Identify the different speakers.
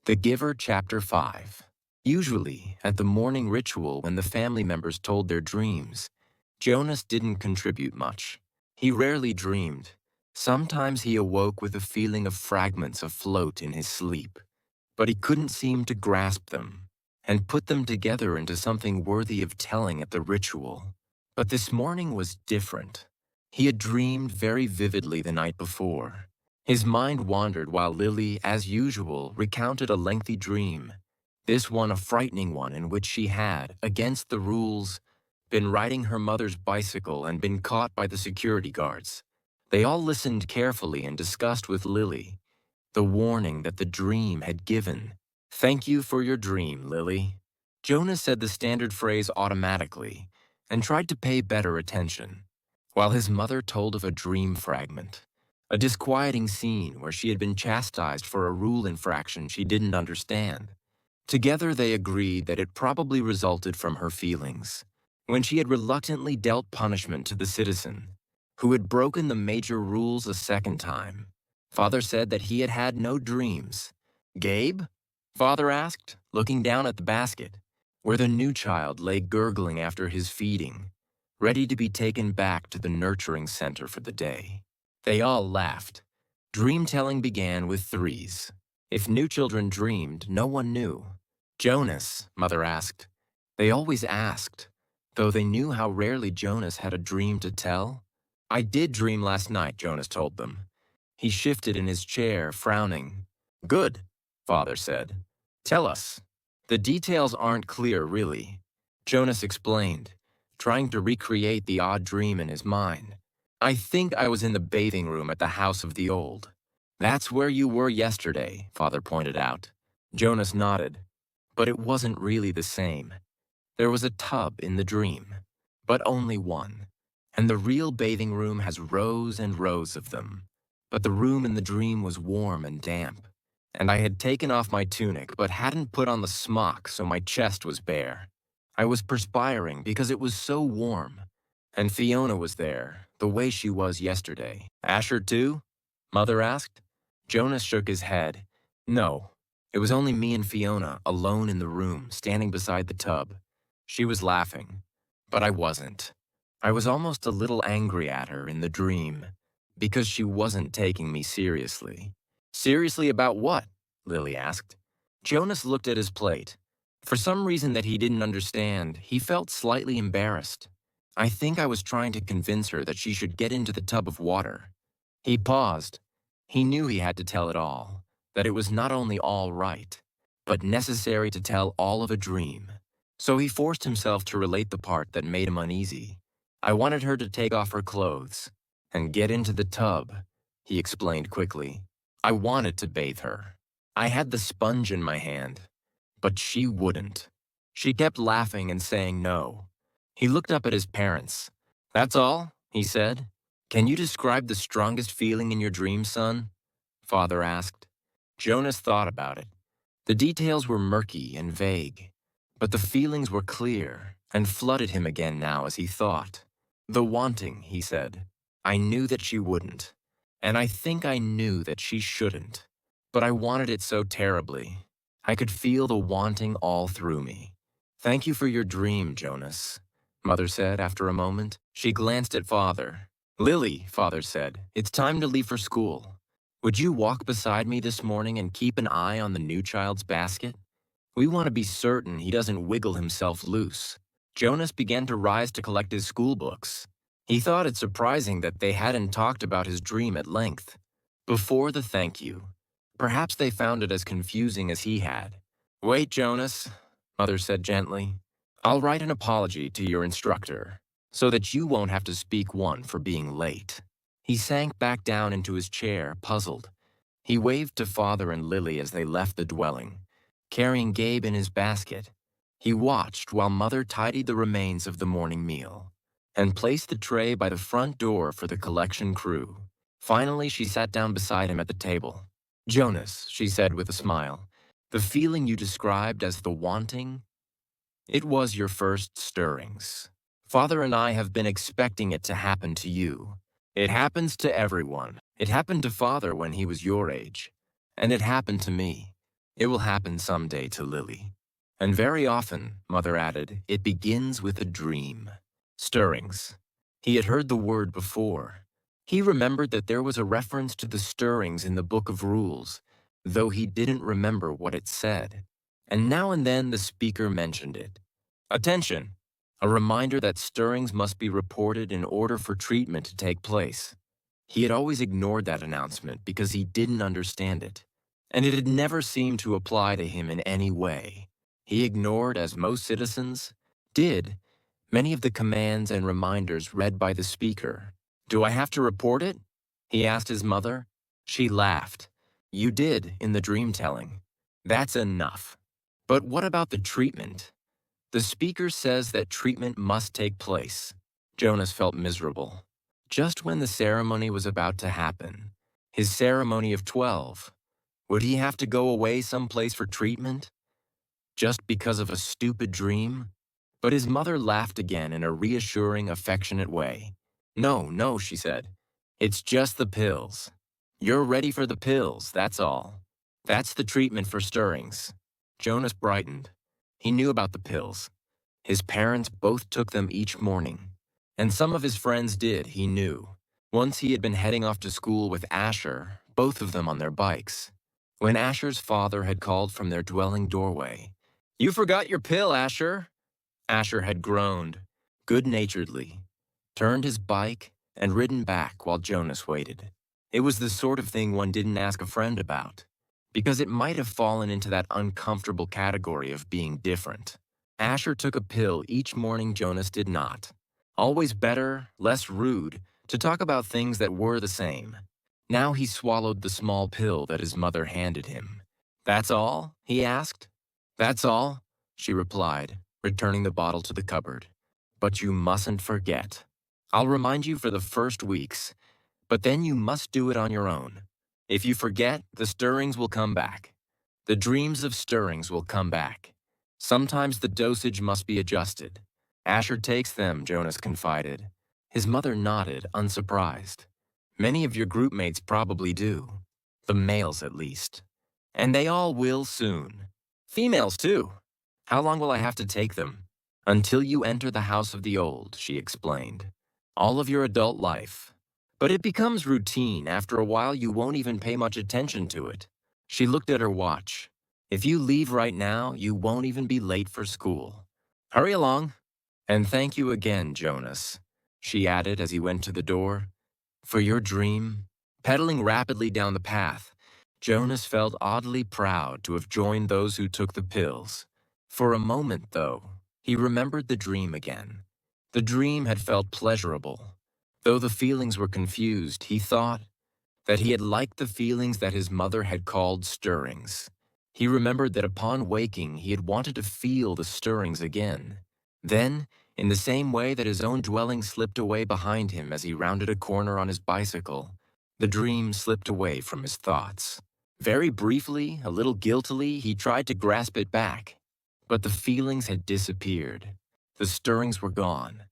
Speaker 1: The Giver, Chapter 5. Usually, at the morning ritual when the family members told their dreams, Jonas didn't contribute much. He rarely dreamed. Sometimes he awoke with a feeling of fragments afloat in his sleep, but he couldn't seem to grasp them and put them together into something worthy of telling at the ritual. But this morning was different. He had dreamed very vividly the night before. His mind wandered while Lily, as usual, recounted a lengthy dream, this one a frightening one in which she had, against the rules, been riding her mother's bicycle and been caught by the security guards. They all listened carefully and discussed with Lily the warning that the dream had given. "Thank you for your dream, Lily." Jonas said the standard phrase automatically and tried to pay better attention, while his mother told of a dream fragment. A disquieting scene where she had been chastised for a rule infraction she didn't understand. Together they agreed that it probably resulted from her feelings. When she had reluctantly dealt punishment to the citizen, who had broken the major rules a second time, Father said that he had had no dreams. "Gabe?" Father asked, looking down at the basket, where the new child lay gurgling after his feeding, ready to be taken back to the nurturing center for the day. They all laughed. Dream-telling began with threes. If new children dreamed, no one knew. "Jonas?" Mother asked. They always asked, though they knew how rarely Jonas had a dream to tell. "I did dream last night," Jonas told them. He shifted in his chair, frowning. "Good," Father said. "Tell us." "The details aren't clear, really," Jonas explained, trying to recreate the odd dream in his mind. "I think I was in the bathing room at the House of the Old." "That's where you were yesterday," Father pointed out. Jonas nodded, but it wasn't really the same. There was a tub in the dream, but only one, and the real bathing room has rows and rows of them. But the room in the dream was warm and damp, and I had taken off my tunic but hadn't put on the smock, so my chest was bare. I was perspiring because it was so warm. And Fiona was there, the way she was yesterday. "Asher too?" Mother asked. Jonas shook his head. "No, it was only me and Fiona, alone in the room, standing beside the tub." She was laughing, but I wasn't. I was almost a little angry at her in the dream, because she wasn't taking me seriously. "Seriously about what?" Lily asked. Jonas looked at his plate. For some reason that he didn't understand, he felt slightly embarrassed. "I think I was trying to convince her that she should get into the tub of water." He paused. He knew he had to tell it all, that it was not only all right, but necessary to tell all of a dream. So he forced himself to relate the part that made him uneasy. "I wanted her to take off her clothes and get into the tub," he explained quickly. "I wanted to bathe her. I had the sponge in my hand, but she wouldn't. She kept laughing and saying no." He looked up at his parents. "That's all?" he said. "Can you describe the strongest feeling in your dream, son?" Father asked. Jonas thought about it. The details were murky and vague, but the feelings were clear and flooded him again now as he thought. "The wanting," he said. "I knew that she wouldn't, and I think I knew that she shouldn't, but I wanted it so terribly. I could feel the wanting all through me." "Thank you for your dream, Jonas," Mother said after a moment. She glanced at Father. "Lily," Father said, "it's time to leave for school. Would you walk beside me this morning and keep an eye on the new child's basket? We want to be certain he doesn't wiggle himself loose." Jonas began to rise to collect his school books. He thought it surprising that they hadn't talked about his dream at length. Before the thank you. Perhaps they found it as confusing as he had. "Wait, Jonas," Mother said gently. "I'll write an apology to your instructor, so that you won't have to speak one for being late." He sank back down into his chair, puzzled. He waved to Father and Lily as they left the dwelling, carrying Gabe in his basket. He watched while Mother tidied the remains of the morning meal and placed the tray by the front door for the collection crew. Finally, she sat down beside him at the table. "Jonas," she said with a smile, "the feeling you described as the wanting, it was your first stirrings. Father and I have been expecting it to happen to you. It happens to everyone. It happened to Father when he was your age, and it happened to me. It will happen someday to Lily. And very often, Mother added, it begins with a dream. Stirrings. He had heard the word before. He remembered that there was a reference to the stirrings in the Book of Rules, though he didn't remember what it said. And now and then the speaker mentioned it. Attention! A reminder that stirrings must be reported in order for treatment to take place. He had always ignored that announcement because he didn't understand it, and it had never seemed to apply to him in any way. He ignored, as most citizens did, many of the commands and reminders read by the speaker. "Do I have to report it?" he asked his mother. She laughed. "You did in the dream telling. That's enough. But what about the treatment? The speaker says that treatment must take place." Jonas felt miserable. Just when the ceremony was about to happen, his ceremony of 12, would he have to go away someplace for treatment? Just because of a stupid dream? But his mother laughed again in a reassuring, affectionate way. "No, no," she said. "It's just the pills. You're ready for the pills, that's all. That's the treatment for stirrings." Jonas brightened. He knew about the pills. His parents both took them each morning. And some of his friends did, he knew. Once he had been heading off to school with Asher, both of them on their bikes, when Asher's father had called from their dwelling doorway. "You forgot your pill, Asher." Asher had groaned, good-naturedly, turned his bike, and ridden back while Jonas waited. It was the sort of thing one didn't ask a friend about, because it might have fallen into that uncomfortable category of being different. Asher took a pill each morning, Jonas did not. Always better, less rude, to talk about things that were the same. Now he swallowed the small pill that his mother handed him. "That's all?" he asked. "That's all," she replied, returning the bottle to the cupboard. "But you mustn't forget. I'll remind you for the first weeks, but then you must do it on your own. If you forget, the stirrings will come back. The dreams of stirrings will come back. Sometimes the dosage must be adjusted. Asher takes them," Jonas confided. His mother nodded, unsurprised. "Many of your group mates probably do. The males, at least. And they all will soon. Females, too. How long will I have to take them?" "Until you enter the house of the old," she explained. "All of your adult life. But it becomes routine. After a while, you won't even pay much attention to it." She looked at her watch. "If you leave right now, you won't even be late for school. Hurry along. And thank you again, Jonas," she added as he went to the door, "for your dream." Pedaling rapidly down the path, Jonas felt oddly proud to have joined those who took the pills. For a moment, though, he remembered the dream again. The dream had felt pleasurable. Though the feelings were confused, he thought that he had liked the feelings that his mother had called stirrings. He remembered that upon waking, he had wanted to feel the stirrings again. Then, in the same way that his own dwelling slipped away behind him as he rounded a corner on his bicycle, the dream slipped away from his thoughts. Very briefly, a little guiltily, he tried to grasp it back. But the feelings had disappeared. The stirrings were gone.